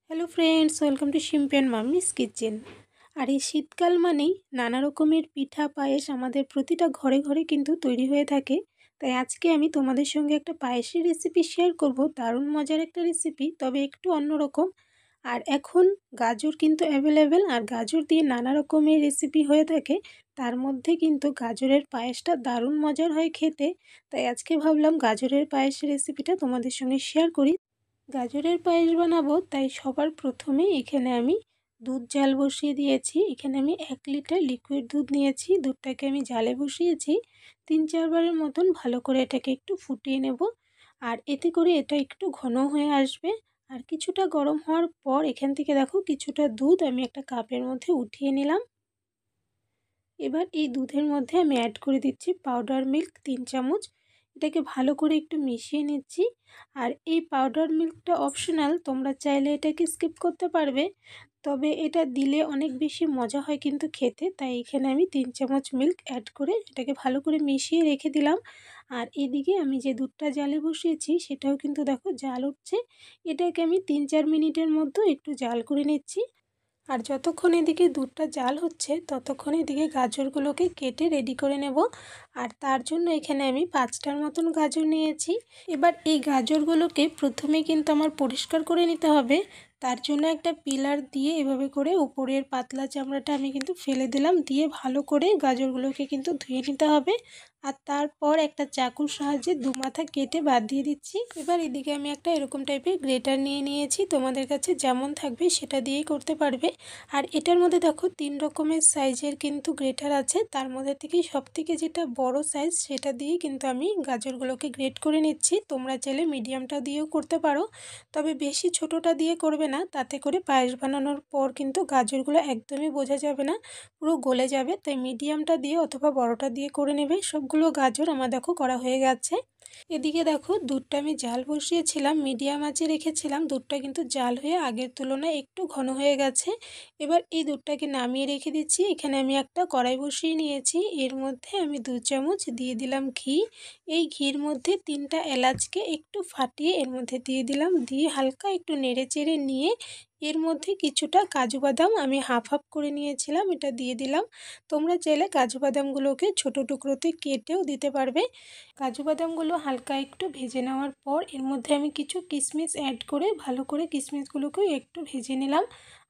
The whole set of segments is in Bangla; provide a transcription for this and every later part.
Hello friends, welcome to Shimpi mummy's kitchen. আর এই শীতকাল মানেই নানা রকমের পিঠা পায়েস আমাদের প্রতিটা ঘরে ঘরে কিন্তু তৈরি হয়ে থাকে। তাই আজকে আমি তোমাদের সঙ্গে একটা পায়েসের রেসিপি শেয়ার করব। দারুণ মজার একটা রেসিপি, তবে একটু অন্যরকম। আর এখন গাজর কিন্তু অ্যাভেলেবেল, আর গাজর দিয়ে নানা রকমের রেসিপি হয়ে থাকে। তার মধ্যে কিন্তু গাজরের পায়েসটা দারুণ মজার হয় খেতে। তাই আজকে ভাবলাম গাজরের পায়েসের রেসিপিটা তোমাদের সঙ্গে শেয়ার করি। গাজরের পায়েস বানাবো, তাই সবার প্রথমে এখানে আমি দুধ জাল বসিয়ে দিয়েছি। এখানে আমি 1 লিটার লিকুইড দুধ নিয়েছি। দুধটাকে আমি জালে বসিয়েছি 3-4 বারের মতন। ভালো করে এটাকে একটু ফুটিয়ে নেব, আর এতে করে এটা একটু ঘন হয়ে আসবে। আর কিছুটা গরম হওয়ার পর এখান থেকে দেখো কিছুটা দুধ আমি একটা কাপের মধ্যে উঠিয়ে নিলাম। এবার এই দুধের মধ্যে আমি অ্যাড করে দিচ্ছি পাউডার মিল্ক 3 চামচ। এটাকে ভালো করে একটু মিশিয়ে নিচ্ছি। আর এই পাউডার মিল্কটা অপশনাল, তোমরা চাইলে এটাকে স্কিপ করতে পারবে, তবে এটা দিলে অনেক বেশি মজা হয় কিন্তু খেতে। তাই এখানে আমি 3 চামচ মিল্ক অ্যাড করে এটাকে ভালো করে মিশিয়ে রেখে দিলাম। আর এদিকে আমি যে দুধটা জালে বসিয়েছি সেটাও কিন্তু দেখো জাল উঠছে। এটাকে আমি 3-4 মিনিটের মধ্যে একটু জাল করে নিচ্ছি। আর যতক্ষণ এদিকে দুধটা জাল হচ্ছে ততক্ষণ এদিকে গাজরগুলোকে কেটে রেডি করে নেব। আর তার জন্য এখানে আমি 5টার মতন গাজর নিয়েছি। এবার এই গাজরগুলোকে প্রথমে কিন্তু আমার পরিষ্কার করে নিতে হবে। তার জন্য একটা পিলার দিয়ে এভাবে করে উপরের পাতলা চামড়াটা আমি কিন্তু ফেলে দিলাম, দিয়ে ভালো করে গাজরগুলোকে কিন্তু ধুয়ে নিতে হবে। আর তারপর একটা চাকুর সাহায্যে দুমাথা কেটে বাদ দিয়ে দিচ্ছি। এবার এদিকে আমি একটা এরকম টাইপের গ্রেটার নিয়ে নিয়েছি, তোমাদের কাছে যেমন থাকবে সেটা দিয়েই করতে পারবে। আর এটার মধ্যে দেখো 3 রকমের সাইজের কিন্তু গ্রেটার আছে, তার মধ্যে থেকেই সবথেকে যেটা বড় সাইজ সেটা দিয়েই কিন্তু আমি গাজরগুলোকে গ্রেট করে নিচ্ছি। তোমরা চাইলে মিডিয়ামটা দিয়েও করতে পারো, তবে বেশি ছোটোটা দিয়ে করবে না, তাতে করে পায়েস বানানোর পর কিন্তু গাজরগুলো একদমই বোঝা যাবে না, পুরো গলে যাবে। তাই মিডিয়ামটা দিয়ে অথবা বড়টা দিয়ে করে নেবে। সবগুলো গাজর আমার দেখো করা হয়ে গেছে। এদিকে দেখো দুধটা আমি জাল বসিয়েছিলাম, মিডিয়াম আঁচে রেখেছিলাম। দুধটা কিন্তু জাল হয়ে আগের তুলনায় একটু ঘন হয়ে গেছে। এবার এই দুধটাকে নামিয়ে রেখে দিচ্ছি। এখানে আমি একটা কড়াই বসিয়ে নিয়েছি, এর মধ্যে আমি 2 চামচ দিয়ে দিলাম ঘি। এই ঘির মধ্যে 3টা এলাচকে একটু ফাটিয়ে এর মধ্যে দিয়ে দিলাম, দিয়ে হালকা একটু নেড়ে চেড়ে নিয়ে এর মধ্যে কিছুটা কাজু বাদাম আমি হাফ হাফ করে নিয়েছিলাম, এটা দিয়ে দিলাম। তোমরা চাইলে কাজু বাদামগুলোকে ছোটো টুকরোতে কেটেও দিতে পারবে। কাজু বাদামগুলো হালকা একটু ভেজে নেওয়ার পর এর মধ্যে আমি কিছু কিশমিশ অ্যাড করে ভালো করে কিশমিশগুলোকেও একটু ভেজে নিলাম।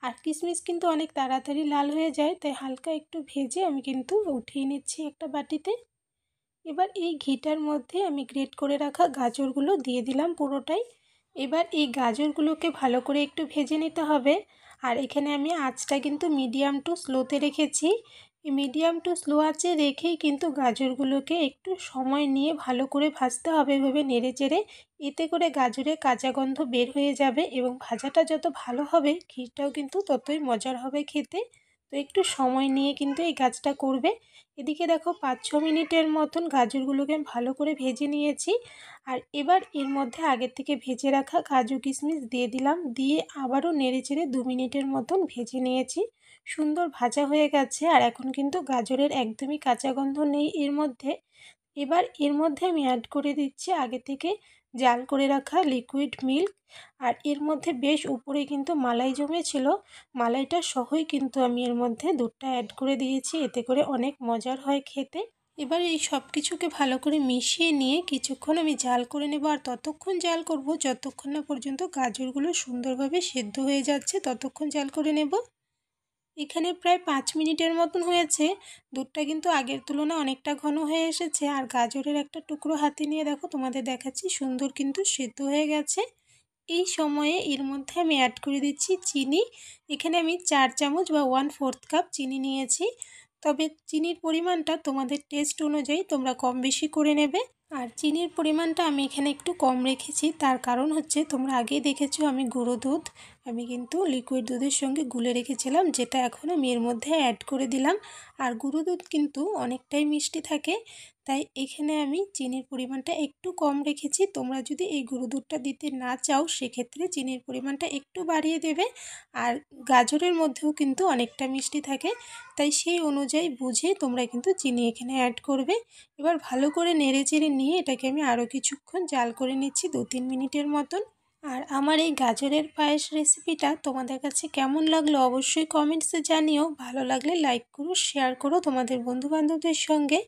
আর কিশমিশ কিন্তু অনেক তাড়াতাড়ি লাল হয়ে যায়, তাই হালকা একটু ভেজে আমি কিন্তু উঠিয়ে নিচ্ছি একটা বাটিতে। এবার এই ঘিটার মধ্যে আমি গ্রেট করে রাখা গাজরগুলো দিয়ে দিলাম পুরোটাই। এবার এই গাজরগুলোকে ভালো করে একটু ভেজে নিতে হবে। আর এখানে আমি আঁচটা কিন্তু মিডিয়াম টু স্লোতে রেখেছি। মিডিয়াম টু স্লো আঁচে রেখেই কিন্তু গাজরগুলোকে একটু সময় নিয়ে ভালো করে ভাজতে হবে, এভাবে নেড়ে চেড়ে। এতে করে গাজরের কাঁচা গন্ধ বের হয়ে যাবে, এবং ভাজাটা যত ভালো হবে ক্ষীরটাও কিন্তু ততই মজার হবে খেতে। তো একটু সময় নিয়ে কিন্তু এই কাজটা করবে। এদিকে দেখো 5-6 মিনিটের মতন গাজরগুলোকে ভালো করে ভেজে নিয়েছি। আর এবার এর মধ্যে আগের থেকে ভেজে রাখা কাজু কিশমিশ দিয়ে দিলাম, দিয়ে আবারও নেড়ে চেড়ে 2 মিনিটের মতন ভেজে নিয়েছি। সুন্দর ভাজা হয়ে গেছে, আর এখন কিন্তু গাজরের একদমই কাঁচা গন্ধ নেই এর মধ্যে। এবার এর মধ্যে আমি অ্যাড করে দিচ্ছি আগে থেকে জাল করে রাখা লিকুইড মিল্ক। আর এর মধ্যে বেশ উপরে কিন্তু মালাই জমেছিল, মালাইটা সহই কিন্তু আমি এর মধ্যে দুধটা অ্যাড করে দিয়েছি, এতে করে অনেক মজার হয় খেতে। এবার এই সব কিছুকে ভালো করে মিশিয়ে নিয়ে কিছুক্ষণ আমি জাল করে নেব। আর ততক্ষণ জাল করব যতক্ষণ না পর্যন্ত গাজরগুলো সুন্দরভাবে সেদ্ধ হয়ে যাচ্ছে, ততক্ষণ জাল করে নেব। এখানে প্রায় 5 মিনিটের মতন হয়েছে। দুধটা কিন্তু আগের তুলনায় অনেকটা ঘন হয়ে এসেছে। আর গাজরের একটা টুকরো হাতে নিয়ে দেখো তোমাদের দেখাচ্ছি, সুন্দর কিন্তু সেদ্ধ হয়ে গেছে। এই সময়ে এর মধ্যে আমি অ্যাড করে দিচ্ছি চিনি। এখানে আমি 4 চামচ বা 1/4 কাপ চিনি নিয়েছি, তবে চিনির পরিমাণটা তোমাদের টেস্ট অনুযায়ী তোমরা কম বেশি করে নেবে। আর চিনির পরিমাণটা আমি এখানে একটু কম রেখেছি, তার কারণ হচ্ছে তোমরা আগেই দেখেছো আমি গুঁড়ো দুধ আমি কিন্তু লিকুইড দুধের সঙ্গে গুলে রেখেছিলাম, যেটা এখন আমি এর মধ্যে অ্যাড করে দিলাম। আর গুঁড়ো দুধ কিন্তু অনেকটাই মিষ্টি থাকে, তাই এখানে আমি চিনির পরিমাণটা একটু কম রেখেছি। তোমরা যদি এই গুঁড়ো দুধটা দিতে না চাও সেক্ষেত্রে চিনির পরিমাণটা একটু বাড়িয়ে দেবে। আর গাজরের মধ্যেও কিন্তু অনেকটা মিষ্টি থাকে, তাই সেই অনুযায়ী বুঝে তোমরা কিন্তু চিনি এখানে অ্যাড করবে। এবার ভালো করে নেড়ে চেড়ে নিয়ে এটাকে আমি আরও কিছুক্ষণ জাল করে নিচ্ছি 2-3 মিনিটের মতন। আর আমার এই গাজরের পায়েস রেসিপিটা তোমাদের কাছে কেমন লাগলো অবশ্যই কমেন্টসে জানিও। ভালো লাগলে লাইক করো, শেয়ার করো তোমাদের বন্ধুবান্ধবদের সঙ্গে।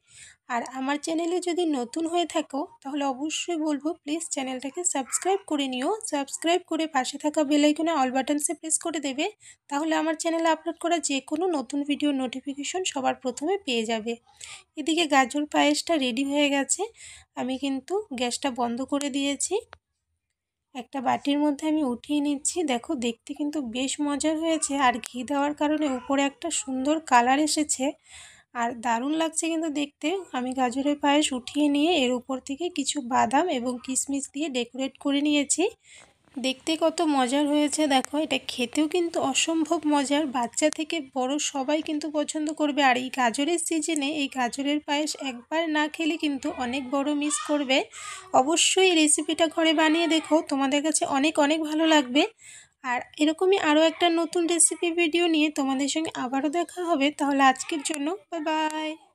আর আমার চ্যানেলে যদি নতুন হয়ে থাকো তাহলে অবশ্যই বলবো প্লিজ চ্যানেলটাকে সাবস্ক্রাইব করে নিও। সাবস্ক্রাইব করে পাশে থাকা বেল আইকনে অল বাটনসে প্রেস করে দেবে, তাহলে আমার চ্যানেলে আপলোড করা যে কোনো নতুন ভিডিও নোটিফিকেশন সবার প্রথমে পেয়ে যাবে। এদিকে গাজর পায়েসটা রেডি হয়ে গেছে, আমি কিন্তু গ্যাসটা বন্ধ করে দিয়েছি। একটা বাটির মধ্যে আমি উঠিয়ে নিচ্ছি। দেখো দেখতে কিন্তু বেশ মজার হয়েছে, আর ঘি দেওয়ার কারণে উপরে একটা সুন্দর কালার এসেছে আর দারুণ লাগছে কিন্তু দেখতে। আমি গাজরের পায়েস উঠিয়ে নিয়ে এর উপর থেকে কিছু বাদাম এবং কিশমিশ দিয়ে ডেকোরেট করে নিয়েছি। দেখতে কত মজার হয়েছে দেখো, এটা খেতেও কিন্তু অসম্ভব মজার, বাচ্চা থেকে বড় সবাই কিন্তু পছন্দ করবে। আর এই গাজরের সিজনে এই গাজরের পায়েস একবার না খেলে কিন্তু অনেক বড় মিস করবে। অবশ্যই এই রেসিপিটা ঘরে বানিয়ে দেখো, তোমাদের কাছে অনেক অনেক ভালো লাগবে। আর এরকমই আরও একটা নতুন রেসিপি ভিডিও নিয়ে তোমাদের সঙ্গে আবারও দেখা হবে। তাহলে আজকের জন্য বাই বাই।